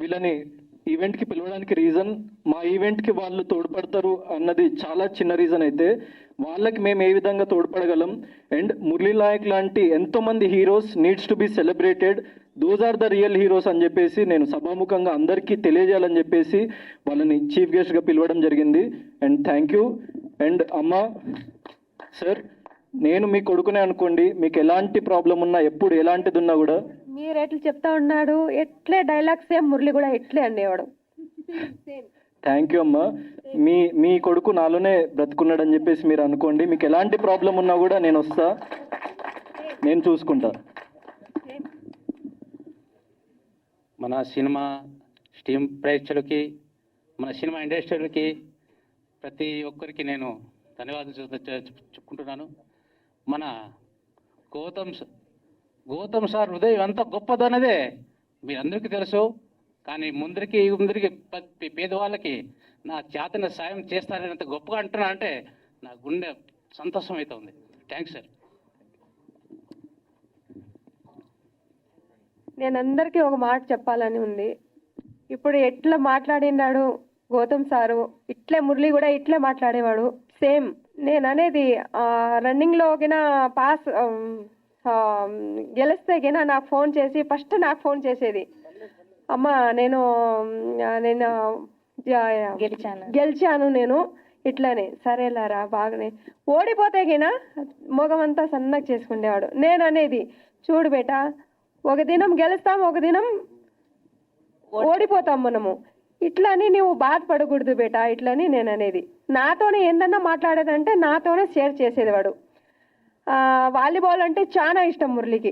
వీళ్ళని ఈవెంట్కి పిలవడానికి రీజన్ మా ఈవెంట్కి వాళ్ళు తోడ్పడతారు అన్నది చాలా చిన్న రీజన్ అయితే వాళ్ళకి మేము ఏ విధంగా తోడ్పడగలం అండ్ మురళీ నాయక్ లాంటి ఎంతోమంది heroes needs to be celebrated, those are the real heroes అని చెప్పేసి నేను సభాముఖంగా అందరికీ తెలియజేయాలని చెప్పేసి వాళ్ళని చీఫ్ గెస్ట్గా పిలవడం జరిగింది. And thank you. అండ్ అమ్మ సార్, నేను మీ కొడుకునే అనుకోండి, మీకు ఎలాంటి ప్రాబ్లం ఉన్నా ఎప్పుడు ఎలాంటిది ఉన్నా కూడా మీరు ఎట్లా చెప్తా ఉన్నాడు, ఎట్లే డైలాగ్ సేమ్ మురళి కూడా ఎట్లే అనేవాడు. థ్యాంక్ యూ అమ్మా. మీ కొడుకు నాలోనే బ్రతుకున్నాడని చెప్పేసి మీరు అనుకోండి, మీకు ఎలాంటి ప్రాబ్లం ఉన్నా కూడా నేను వస్తా, నేను చూసుకుంటా. మన సినిమా స్టీమ్ ప్రేక్షకులకి, మన సినిమా ఇండస్ట్రీలకి ప్రతి ఒక్కరికి నేను ధన్యవాదాలు చెప్పుకుంటున్నాను. మన గౌతమ్ సార్ హృదయం ఎంత గొప్పదన్నదే మీ అందరికీ తెలుసు. కానీ ముందరికి పేదవాళ్ళకి నా చేతన సాయం చేస్తారని అంత గొప్పగా అంటున్నా అంటే నా గుండె సంతోషం అవుతుంది. Thanks sir. నేను అందరికీ ఒక మాట చెప్పాలని ఉంది. ఇప్పుడు ఎట్లా మాట్లాడినాడు గౌతమ్ సారు, ఇట్లే మురళి కూడా ఇట్లే మాట్లాడేవాడు సేమ్. నేను అనేది రన్నింగ్లో గిన పాస్ గెలిస్తే గిన నాకు ఫోన్ చేసి ఫస్ట్ నాకు ఫోన్ చేసేది, అమ్మ నేను గెలిచాను నేను ఇట్లానే. సరేలారా బాగానే. ఓడిపోతే గిన మొగమంతా సన్నగా చేసుకునేవాడు. నేను అనేది, చూడు బేటా, ఒక దినం గెలుస్తాం, ఒక దినం ఓడిపోతాం మనము, ఇట్లని నువ్వు బాధపడకూడదు బేటా ఇట్లని నేను అనేది. నాతోనే ఏందన్నా మాట్లాడేదంటే నాతోనే షేర్ చేసేది వాడు. వాలీబాల్ అంటే చాలా ఇష్టం మురళికి.